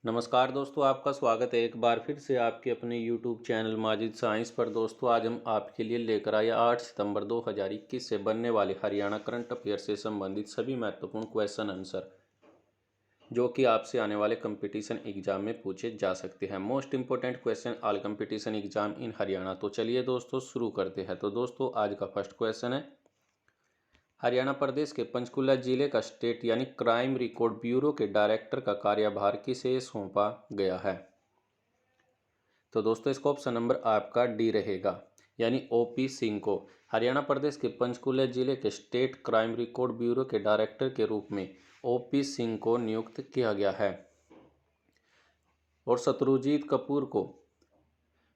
नमस्कार दोस्तों, आपका स्वागत है एक बार फिर से आपके अपने YouTube चैनल माजिद साइंस पर। दोस्तों, आज हम आपके लिए लेकर आए 8 सितंबर 2021 से बनने वाले हरियाणा करंट अफेयर से संबंधित सभी महत्वपूर्ण क्वेश्चन आंसर जो कि आपसे आने वाले कंपटीशन एग्जाम में पूछे जा सकते हैं। Most important question all competition exam in Haryana. तो चलिए दोस्तों शुरू करते हैं। तो दोस्तों, आज का फर्स्ट क्वेश्चन है, हरियाणा प्रदेश के पंचकुला जिले का स्टेट यानी क्राइम रिकॉर्ड ब्यूरो के डायरेक्टर का कार्यभार किसे सौंपा गया है? तो दोस्तों, इसका ऑप्शन नंबर आपका डी रहेगा, यानी ओपी सिंह को। हरियाणा प्रदेश के पंचकुला जिले के स्टेट क्राइम रिकॉर्ड ब्यूरो के डायरेक्टर के रूप में ओपी सिंह को नियुक्त किया गया है और शत्रुजीत कपूर को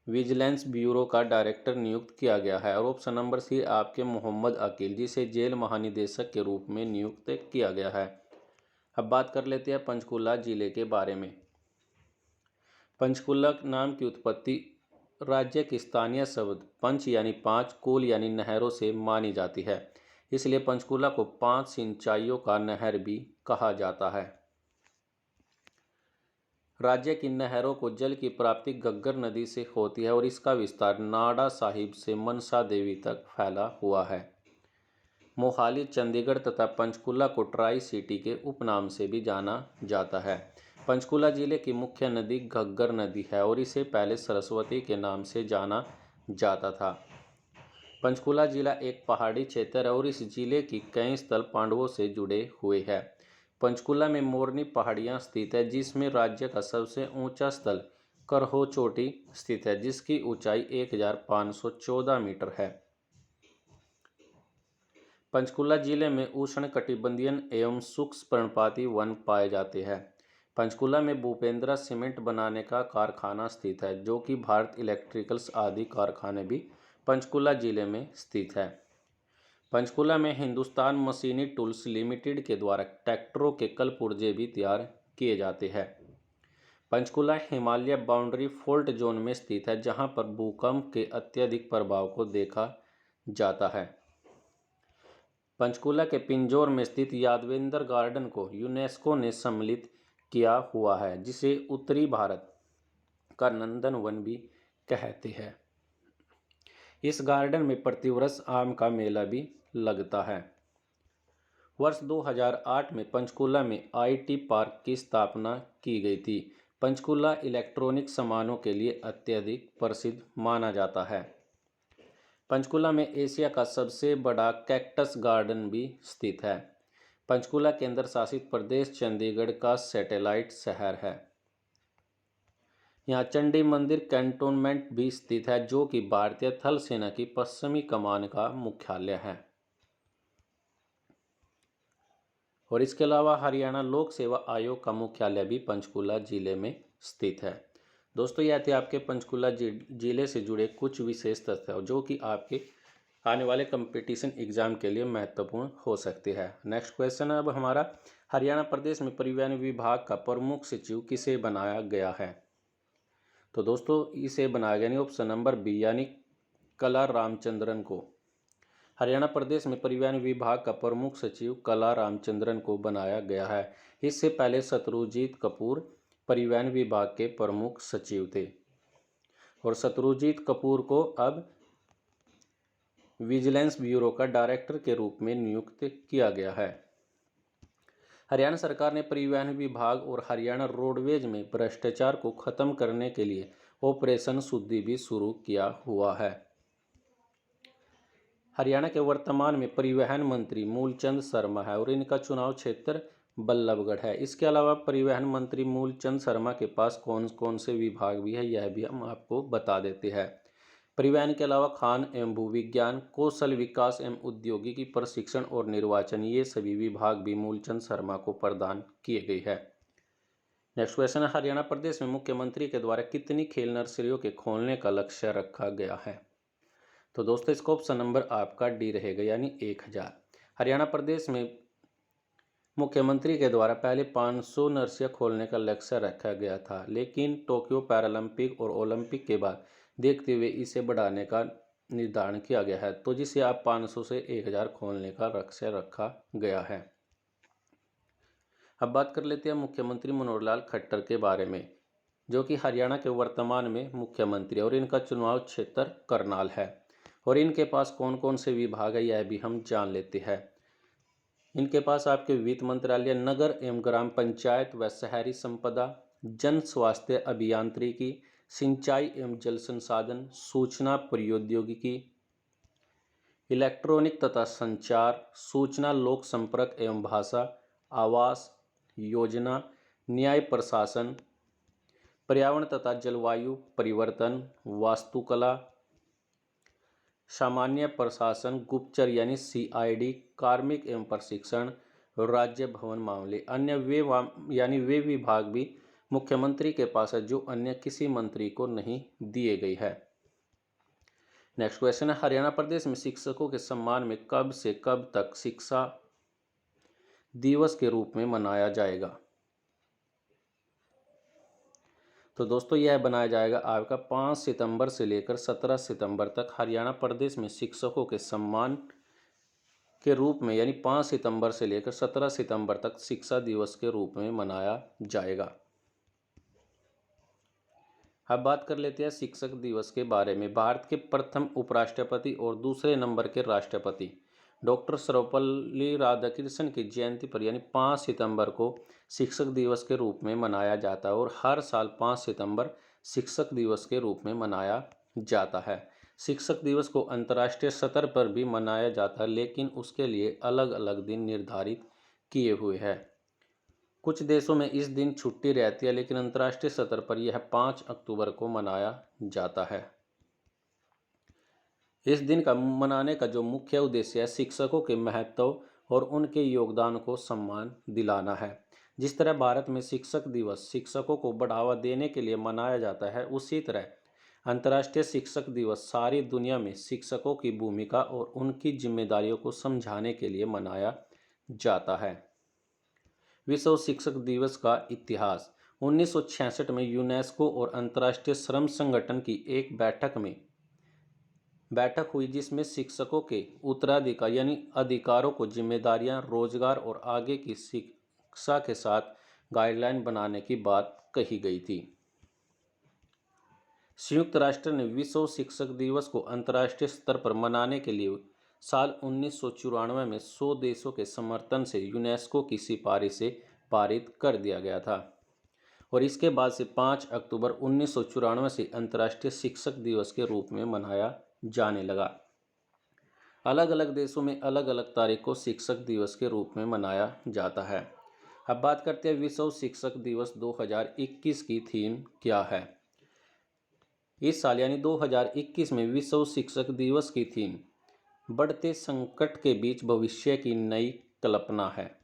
विजिलेंस ब्यूरो का डायरेक्टर नियुक्त किया गया है। और ऑप्शन नंबर सी आपके मोहम्मद अकील, जिसे जेल महानिदेशक के रूप में नियुक्त किया गया है। अब बात कर लेते हैं पंचकुला जिले के बारे में। पंचकुला नाम की उत्पत्ति राज्य के स्थानीय शब्द पंच यानी पांच, कुल यानी नहरों से मानी जाती है। इसलिए पंचकुला को 5 सिंचाइयों का नहर भी कहा जाता है। राज्य की नहरों को जल की प्राप्ति घग्गर नदी से होती है और इसका विस्तार नाडा साहिब से मनसा देवी तक फैला हुआ है। मोहाली, चंडीगढ़ तथा पंचकुला को ट्राई सिटी के उपनाम से भी जाना जाता है। पंचकुला जिले की मुख्य नदी घग्गर नदी है और इसे पहले सरस्वती के नाम से जाना जाता था। पंचकुला जिला एक पहाड़ी क्षेत्र है और इस जिले की कई स्थल पांडवों से जुड़े हुए हैं। पंचकुला में मोरनी पहाड़ियां स्थित है, जिसमें राज्य का सबसे ऊंचा स्थल करहो चोटी स्थित है, जिसकी ऊंचाई 1514 मीटर है। पंचकुला जिले में उष्णकटिबंधीय एवं शुष्क पर्णपाती वन पाए जाते हैं। पंचकुला में भूपेंद्रा सीमेंट बनाने का कारखाना स्थित है, जो कि भारत इलेक्ट्रिकल्स आदि कारखाने भी पंचकुला जिले में स्थित है। पंचकुला में हिंदुस्तान मशीनी टूल्स लिमिटेड के द्वारा ट्रैक्टरों के कल पुर्जे भी तैयार किए जाते हैं। Panchkula Himalaya boundary fault zone में स्थित है, जहां पर भूकंप के अत्यधिक प्रभाव को देखा जाता है। पंचकुला के पिंजौर में स्थित यादवेंद्र गार्डन को यूनेस्को ने सम्मिलित किया हुआ है, जिसे उत्तरी भारत का नंदन वन भी कहते हैं। इस गार्डन में प्रतिवर्ष आम का मेला भी लगता है। वर्ष 2008 में पंचकुला में आईटी पार्क की स्थापना की गई थी। पंचकुला इलेक्ट्रॉनिक सामानों के लिए अत्यधिक प्रसिद्ध माना जाता है। पंचकुला में एशिया का सबसे बड़ा कैक्टस गार्डन भी स्थित है। पंचकुला केंद्र शासित प्रदेश चंडीगढ़ का सैटेलाइट शहर है। यहाँ चंडी मंदिर कैंटोनमेंट भी स्थित है, जो कि भारतीय थल सेना की पश्चिमी कमान का मुख्यालय है। और इसके अलावा हरियाणा लोक सेवा आयोग का मुख्यालय भी पंचकुला जिले में स्थित है। दोस्तों, यह थे आपके पंचकुला जिले से जुड़े कुछ विशेष तथ्य जो कि आपके आने वाले कंपटीशन एग्जाम के लिए महत्वपूर्ण हो सकते हैं। नेक्स्ट क्वेश्चन है अब हमारा, हरियाणा प्रदेश में परिवहन विभाग का प्रमुख सचिव किसे बनाया गया है? तो दोस्तों, इसे बनाया गया ऑप्शन नंबर बी, यानी कला रामचंद्रन को। हरियाणा प्रदेश में परिवहन विभाग का प्रमुख सचिव कला रामचंद्रन को बनाया गया है। इससे पहले शत्रुजीत कपूर परिवहन विभाग के प्रमुख सचिव थे और शत्रुजीत कपूर को अब विजिलेंस ब्यूरो का डायरेक्टर के रूप में नियुक्त किया गया है। हरियाणा सरकार ने परिवहन विभाग और हरियाणा रोडवेज में भ्रष्टाचार को खत्म करने के लिए ऑपरेशन शुद्धि भी शुरू किया हुआ है। हरियाणा के वर्तमान में परिवहन मंत्री मूलचंद शर्मा है और इनका चुनाव क्षेत्र बल्लभगढ़ है। इसके अलावा परिवहन मंत्री मूलचंद शर्मा के पास कौन कौन से विभाग भी है, यह भी हम आपको बता देते हैं। परिवहन के अलावा खान एवं भूविज्ञान, कौशल विकास एवं औद्योगिकी प्रशिक्षण और निर्वाचन, ये सभी विभाग भी मूलचंद शर्मा को प्रदान किए गए हैं। नेक्स्ट क्वेश्चन है, हरियाणा प्रदेश में मुख्यमंत्री के द्वारा कितनी खेल नर्सरियों के खोलने का लक्ष्य रखा गया है? तो दोस्तों, इसका ऑप्शन नंबर आपका डी रहेगा, यानी 1000। हरियाणा प्रदेश में मुख्यमंत्री के द्वारा पहले 500 नर्सरियां खोलने का लक्ष्य रखा गया था, लेकिन टोक्यो पैरालंपिक और ओलंपिक के बाद देखते हुए इसे बढ़ाने का निर्धारण किया गया है, तो जिसे अब 500 से 1000 खोलने का लक्ष्य रखा गया है। अब बात कर लेते हैं मुख्यमंत्री मनोहर लाल खट्टर के बारे में, जो कि हरियाणा के वर्तमान में मुख्यमंत्री, और इनका चुनाव क्षेत्र करनाल है। और इनके पास कौन कौन से विभाग है यह भी हम जान लेते हैं। इनके पास आपके वित्त मंत्रालय, नगर एवं ग्राम पंचायत व शहरी संपदा, जन स्वास्थ्य अभियांत्रिकी, सिंचाई एवं जल संसाधन, सूचना प्रौद्योगिकी, इलेक्ट्रॉनिक तथा संचार, सूचना लोक संपर्क एवं भाषा, आवास योजना, न्याय प्रशासन, पर्यावरण तथा जलवायु परिवर्तन, वास्तुकला, सामान्य प्रशासन, गुप्तचर यानी CID, कार्मिक एवं प्रशिक्षण, राज्य भवन मामले। अन्य वे विभाग भी मुख्यमंत्री के पास है जो अन्य किसी मंत्री को नहीं दिए गई है। नेक्स्ट क्वेश्चन है, हरियाणा प्रदेश में शिक्षकों के सम्मान में कब से कब तक शिक्षा दिवस के रूप में मनाया जाएगा? तो दोस्तों यह बनाया जाएगा आपका 5 सितंबर से लेकर 17 सितंबर तक। हरियाणा प्रदेश में शिक्षकों के सम्मान के रूप में यानी 5 सितंबर से लेकर 17 सितंबर तक शिक्षा दिवस के रूप में मनाया जाएगा। अब बात कर लेते हैं शिक्षक दिवस के बारे में। भारत के प्रथम उपराष्ट्रपति और दूसरे नंबर के राष्ट्रपति डॉक्टर सर्वपल्ली राधाकृष्णन की जयंती पर यानी 5 सितंबर को शिक्षक दिवस के रूप में मनाया जाता है। और हर साल 5 सितंबर शिक्षक दिवस के रूप में मनाया जाता है। शिक्षक दिवस को अंतर्राष्ट्रीय स्तर पर भी मनाया जाता है, लेकिन उसके लिए अलग अलग दिन निर्धारित किए हुए हैं। कुछ देशों में इस दिन छुट्टी रहती है, लेकिन अंतर्राष्ट्रीय स्तर पर यह 5 अक्टूबर को मनाया जाता है। इस दिन का मनाने का जो मुख्य उद्देश्य है शिक्षकों के महत्व और उनके योगदान को सम्मान दिलाना है। जिस तरह भारत में शिक्षक दिवस शिक्षकों को बढ़ावा देने के लिए मनाया जाता है, उसी तरह अंतर्राष्ट्रीय शिक्षक दिवस सारी दुनिया में शिक्षकों की भूमिका और उनकी जिम्मेदारियों को समझाने के लिए मनाया जाता है। विश्व शिक्षक दिवस का इतिहास। 1966 में यूनेस्को और अंतर्राष्ट्रीय श्रम संगठन की एक बैठक हुई, जिसमें शिक्षकों के उत्तराधिकार यानी अधिकारों को जिम्मेदारियां, रोजगार और आगे की शिक्षा के साथ गाइडलाइन बनाने की बात कही गई थी। संयुक्त राष्ट्र ने विश्व शिक्षक दिवस को अंतर्राष्ट्रीय स्तर पर मनाने के लिए साल 1994 में 100 देशों के समर्थन से यूनेस्को की सिफारिश से पारित कर दिया गया था। और इसके बाद से 5 अक्टूबर 1994 से अंतर्राष्ट्रीय शिक्षक दिवस के रूप में मनाया जाने लगा। अलग अलग देशों में अलग अलग तारीख को शिक्षक दिवस के रूप में मनाया जाता है। अब बात करते हैं विश्व शिक्षक दिवस 2021 की थीम क्या है। इस साल यानी 2021 में विश्व शिक्षक दिवस की थीम बढ़ते संकट के बीच भविष्य की नई कल्पना है।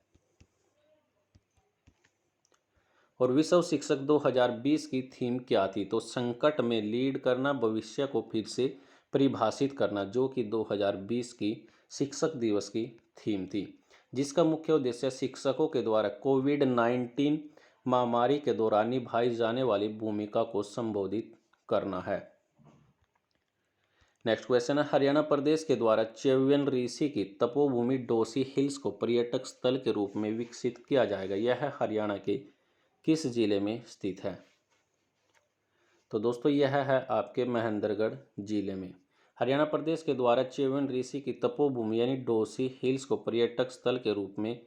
और विश्व शिक्षक 2020 की थीम क्या थी? तो संकट में लीड करना, भविष्य को फिर से परिभाषित करना, जो कि 2020 की शिक्षक दिवस की थीम थी, जिसका मुख्य उद्देश्य शिक्षकों के द्वारा कोविड-19 महामारी के दौरान निभाई जाने वाली भूमिका को संबोधित करना है। नेक्स्ट क्वेश्चन है, हरियाणा प्रदेश के द्वारा च्यवन ऋषि की तपोभूमि डोसी हिल्स को पर्यटक स्थल के रूप में विकसित किया जाएगा। यह हरियाणा के किस जिले में स्थित है? तो दोस्तों यह है आपके महेंद्रगढ़ जिले में। हरियाणा प्रदेश के द्वारा च्यवन ऋषि की तपोभूमि यानी डोसी हिल्स को पर्यटक स्थल के रूप में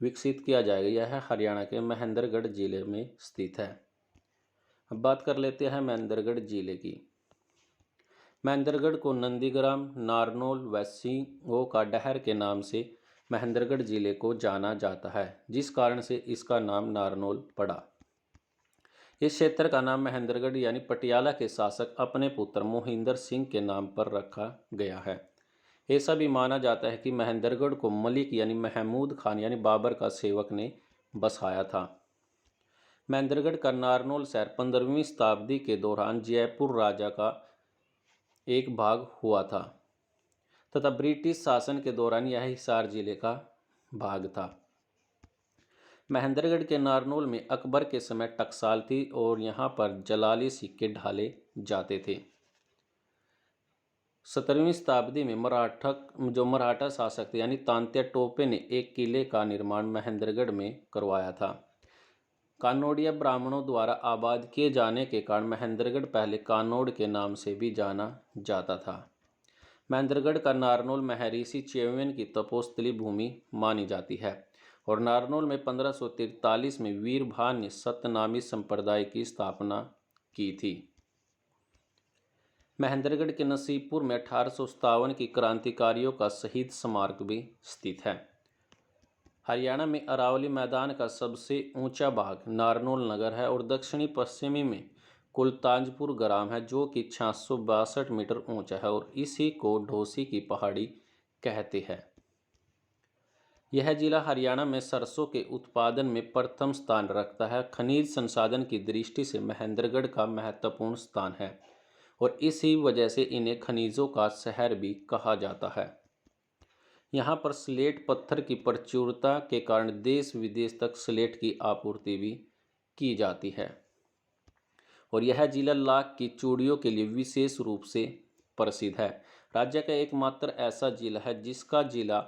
विकसित किया जाएगा। यह हरियाणा के महेंद्रगढ़ जिले में स्थित है। अब बात कर लेते हैं महेंद्रगढ़ जिले की। महेंद्रगढ़ को नंदीग्राम, नारनौल व सिंगों का डहर के नाम से महेंद्रगढ़ जिले को जाना जाता है, जिस कारण से इसका नाम नारनौल पड़ा। इस क्षेत्र का नाम महेंद्रगढ़ यानी पटियाला के शासक अपने पुत्र मोहिंदर सिंह के नाम पर रखा गया है। ऐसा भी माना जाता है कि महेंद्रगढ़ को मलिक यानी महमूद खान यानी बाबर का सेवक ने बसाया था। महेंद्रगढ़ का नारनौल शहर 15वीं शताब्दी के दौरान जयपुर राजा का एक भाग हुआ था तथा ब्रिटिश शासन के दौरान यह हिसार जिले का भाग था। महेंद्रगढ़ के नारनौल में अकबर के समय टकसाल थी और यहाँ पर जलाली सिक्के ढाले जाते थे। 17वीं शताब्दी में मराठा शासक थे यानी तांत्या टोपे ने एक किले का निर्माण महेंद्रगढ़ में करवाया था। कानोड़िया ब्राह्मणों द्वारा आबाद किए जाने के कारण महेंद्रगढ़ पहले कानोड़ के नाम से भी जाना जाता था। महेंद्रगढ़ का नारनौल महर्षि च्यवन की तपोस्थली भूमि मानी जाती है और नारनौल में 1543 में वीरभान ने सतनामी संप्रदाय की स्थापना की थी। महेंद्रगढ़ के नसीबपुर में 1857 की क्रांतिकारियों का शहीद स्मारक भी स्थित है। हरियाणा में अरावली मैदान का सबसे ऊंचा भाग नारनौल नगर है और दक्षिणी पश्चिमी में कुलताजपुर ग्राम है जो कि 662 मीटर ऊंचा है और इसी को ढोसी की पहाड़ी कहते हैं। यह जिला हरियाणा में सरसों के उत्पादन में प्रथम स्थान रखता है। खनिज संसाधन की दृष्टि से महेंद्रगढ़ का महत्वपूर्ण स्थान है और इसी वजह से इन्हें खनिजों का शहर भी कहा जाता है। यहाँ पर स्लेट पत्थर की प्रचुरता के कारण देश विदेश तक स्लेट की आपूर्ति भी की जाती है और यह जिला लाख की चूड़ियों के लिए विशेष रूप से प्रसिद्ध है। राज्य का एकमात्र ऐसा जिला है जिसका जिला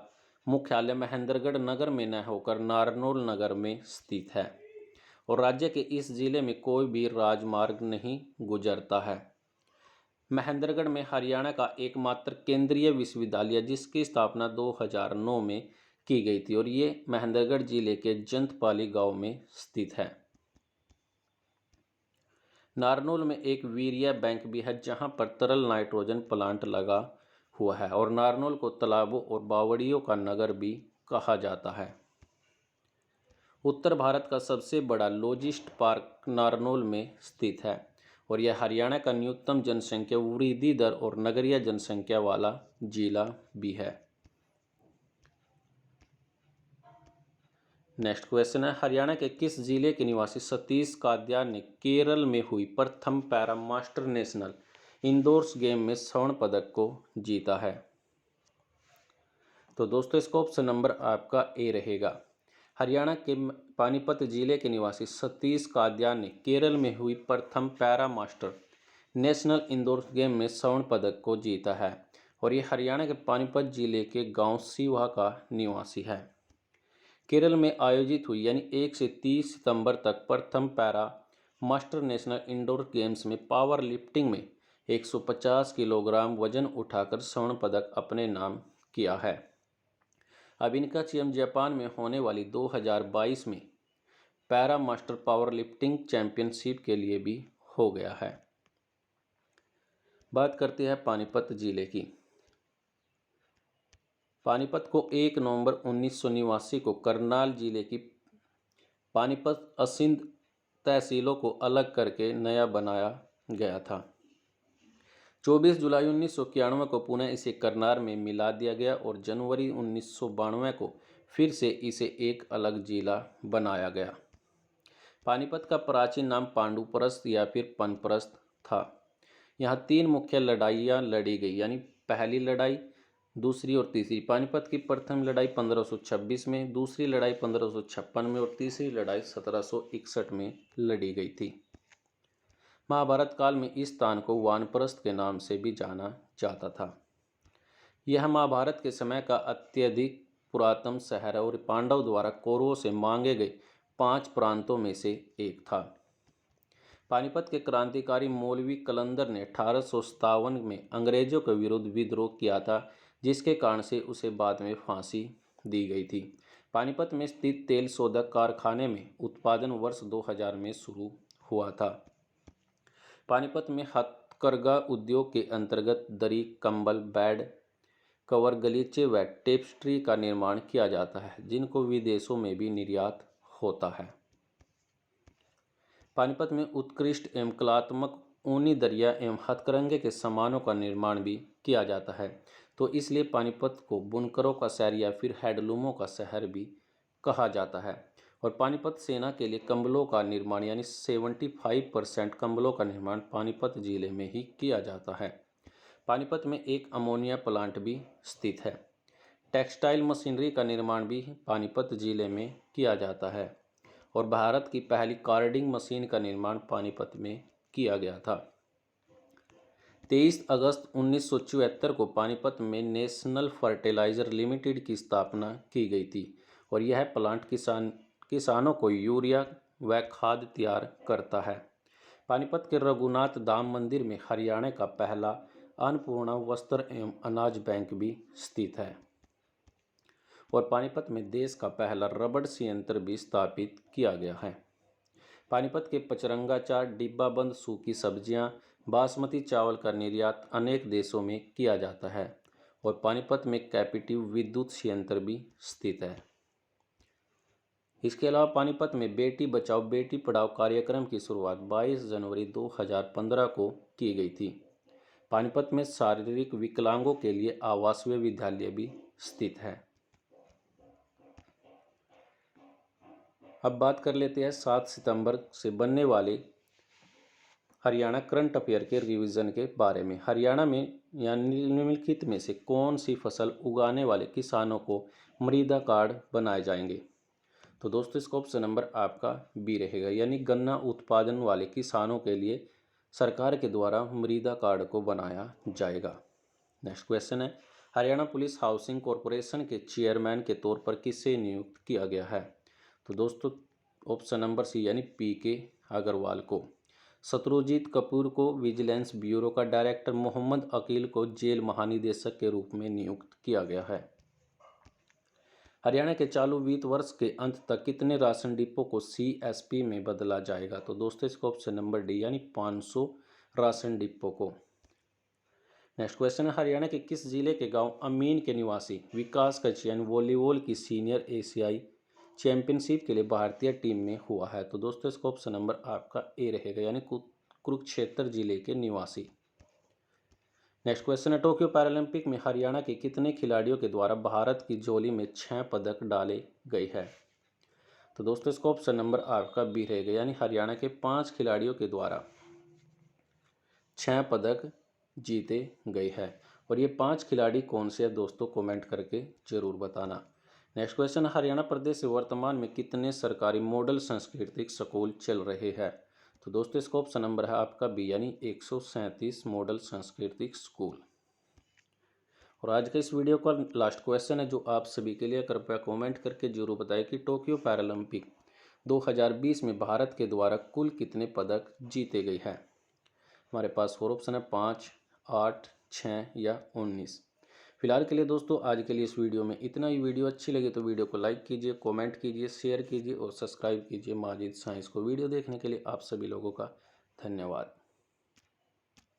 मुख्यालय महेंद्रगढ़ नगर में न होकर नारनौल नगर में स्थित है और राज्य के इस जिले में कोई भी राजमार्ग नहीं गुजरता है। महेंद्रगढ़ में हरियाणा का एकमात्र केंद्रीय विश्वविद्यालय जिसकी स्थापना 2009 में की गई थी और ये महेंद्रगढ़ जिले के जंतपाली गांव में स्थित है। नारनौल में एक वीर्या बैंक भी है जहां पर तरल नाइट्रोजन प्लांट लगा हुआ है और नारनौल को तालाबों और बावड़ियों का नगर भी कहा जाता है। उत्तर भारत का सबसे बड़ा लॉजिस्ट पार्क नारनौल में स्थित है और यह हरियाणा का न्यूनतम जनसंख्या वृद्धि दर और नगरीय जनसंख्या वाला जिला भी है। नेक्स्ट क्वेश्चन है, हरियाणा के किस जिले के निवासी सतीश कादयान ने केरल में हुई प्रथम para master national indoor game में स्वर्ण पदक को जीता है? तो दोस्तों इसका ऑप्शन नंबर आपका ए रहेगा। हरियाणा के पानीपत जिले के निवासी सतीश कादयान ने केरल में हुई प्रथम para master national indoor game में स्वर्ण पदक को जीता है और ये हरियाणा के पानीपत जिले के गांव सिवा का निवासी है। केरल में आयोजित हुई यानी 1 से 30 सितंबर तक प्रथम para master national indoor games में पावर लिफ्टिंग में 150 किलोग्राम वजन उठाकर स्वर्ण पदक अपने नाम किया है। अब इनका चयन जापान में होने वाली 2022 में para master power lifting championship के लिए भी हो गया है। बात करते हैं पानीपत जिले की। पानीपत को 1 नवंबर 1989 को करनाल जिले की पानीपत असिंध तहसीलों को अलग करके नया बनाया गया था। 24 जुलाई 1991 को पुनः इसे करनाल में मिला दिया गया और जनवरी 1992 को फिर से इसे एक अलग जिला बनाया गया। पानीपत का प्राचीन नाम पांडुपरस्त या फिर पनपरस्त था। यहाँ 3 मुख्य लड़ाइयाँ लड़ी गई यानी पहली लड़ाई, दूसरी और तीसरी। पानीपत की प्रथम लड़ाई 1526 में, दूसरी लड़ाई 1556 में और तीसरी लड़ाई 1761 में लड़ी गई थी। महाभारत काल में इस स्थान को वानप्रस्थ के नाम से भी जाना जाता था। यह महाभारत के समय का अत्यधिक पुरातन शहर है और पांडव द्वारा कौरवों से मांगे गए 5 प्रांतों में से एक था। पानीपत के क्रांतिकारी मौलवी कलंदर ने 1857 में अंग्रेजों के विरुद्ध विद्रोह किया था जिसके कारण से उसे बाद में फांसी दी गई थी। पानीपत में स्थित तेल शोधक कारखाने में उत्पादन वर्ष 2000 में शुरू हुआ था। पानीपत में हथकरघा उद्योग के अंतर्गत दरी, कंबल, बेड कवर, गलीचे व टेप्स्ट्री का निर्माण किया जाता है जिनको विदेशों में भी निर्यात होता है। पानीपत में उत्कृष्ट एवं कलात्मक ऊनी दरिया एवं हथकरघे के सामानों का निर्माण भी किया जाता है, तो इसलिए पानीपत को बुनकरों का शहर या फिर हैंडलूमों का शहर भी कहा जाता है। और पानीपत सेना के लिए कंबलों का निर्माण यानी 75% कंबलों का निर्माण पानीपत जिले में ही किया जाता है। पानीपत में एक अमोनिया प्लांट भी स्थित है। टेक्सटाइल मशीनरी का निर्माण भी पानीपत जिले में किया जाता है और भारत की पहली कार्डिंग मशीन का निर्माण पानीपत में किया गया था। 23 अगस्त 1974 को पानीपत में नेशनल फर्टिलाइजर लिमिटेड की स्थापना की गई थी और यह प्लांट किसानों को यूरिया व खाद तैयार करता है। पानीपत के रघुनाथ धाम मंदिर में हरियाणा का पहला अन्नपूर्णा वस्त्र एवं अनाज बैंक भी स्थित है और पानीपत में देश का पहला रबड़ संयंत्र भी स्थापित किया गया है। पानीपत के पचरंगा चाट, डिब्बाबंद सूखी सब्जियां, बासमती चावल का निर्यात अनेक देशों में किया जाता है और पानीपत में कैपेटिव विद्युत संयंत्र भी स्थित है। इसके अलावा पानीपत में बेटी बचाओ बेटी पढ़ाओ कार्यक्रम की शुरुआत 22 जनवरी 2015 को की गई थी। पानीपत में शारीरिक विकलांगों के लिए आवासीय विद्यालय भी स्थित है। अब बात कर लेते हैं 7 सितंबर से बनने वाले हरियाणा करंट अफेयर के रिवीजन के बारे में। हरियाणा में यानी निम्नलिखित में से कौन सी फसल उगाने वाले किसानों को मृदा कार्ड बनाए जाएंगे? तो दोस्तों इसका ऑप्शन नंबर आपका बी रहेगा, यानी गन्ना उत्पादन वाले किसानों के लिए सरकार के द्वारा मृदा कार्ड को बनाया जाएगा। नेक्स्ट क्वेश्चन है, हरियाणा पुलिस हाउसिंग कॉरपोरेशन के चेयरमैन के तौर पर किसे नियुक्त किया गया है? तो दोस्तों ऑप्शन नंबर सी यानी PK अग्रवाल को। शत्रुजीत कपूर को विजिलेंस ब्यूरो का डायरेक्टर, मोहम्मद अकील को जेल महानिदेशक के रूप में नियुक्त किया गया है। हरियाणा के चालू वित्त वर्ष के अंत तक कितने राशन डिपो को CSP में बदला जाएगा? तो दोस्तों इसका ऑप्शन नंबर डी यानी 500 राशन डिपो को। नेक्स्ट क्वेश्चन है, हरियाणा के किस जिले के गांव अमीन के निवासी विकास का चयन वॉलीबॉल की सीनियर एशियाई चैंपियनशिप के लिए भारतीय टीम में हुआ है? तो दोस्तों इसका ऑप्शन नंबर आपका ए रहेगा, यानी कुरुक्षेत्र जिले के निवासी। नेक्स्ट क्वेश्चन है, टोक्यो पैरालंपिक में हरियाणा के कितने खिलाड़ियों के द्वारा भारत की झोली में 6 पदक डाले गए हैं? तो दोस्तों इसका ऑप्शन नंबर आपका बी रहेगा, यानी हरियाणा के 5 खिलाड़ियों के द्वारा 6 पदक जीते गए हैं। और ये 5 खिलाड़ी कौन से हैं दोस्तों, कमेंट करके जरूर बताना। नेक्स्ट क्वेश्चन, हरियाणा प्रदेश से वर्तमान में कितने सरकारी मॉडल सांस्कृतिक स्कूल चल रहे हैं? तो दोस्तों इसका ऑप्शन नंबर है आपका बी, यानी 137 मॉडल सांस्कृतिक स्कूल। और आज के इस वीडियो का लास्ट क्वेश्चन है जो आप सभी के लिए, कृपया कमेंट करके जरूर बताएं कि टोक्यो पैरालंपिक 2020 में भारत के द्वारा कुल कितने पदक जीते गए हैं? हमारे पास 4 ऑप्शन है, 5, 8, 6 या 19। फिलहाल के लिए दोस्तों आज के लिए इस वीडियो में इतना ही। वीडियो अच्छी लगी तो वीडियो को लाइक कीजिए, कमेंट कीजिए, शेयर कीजिए और सब्सक्राइब कीजिए माजिद साइंस को। वीडियो देखने के लिए आप सभी लोगों का धन्यवाद।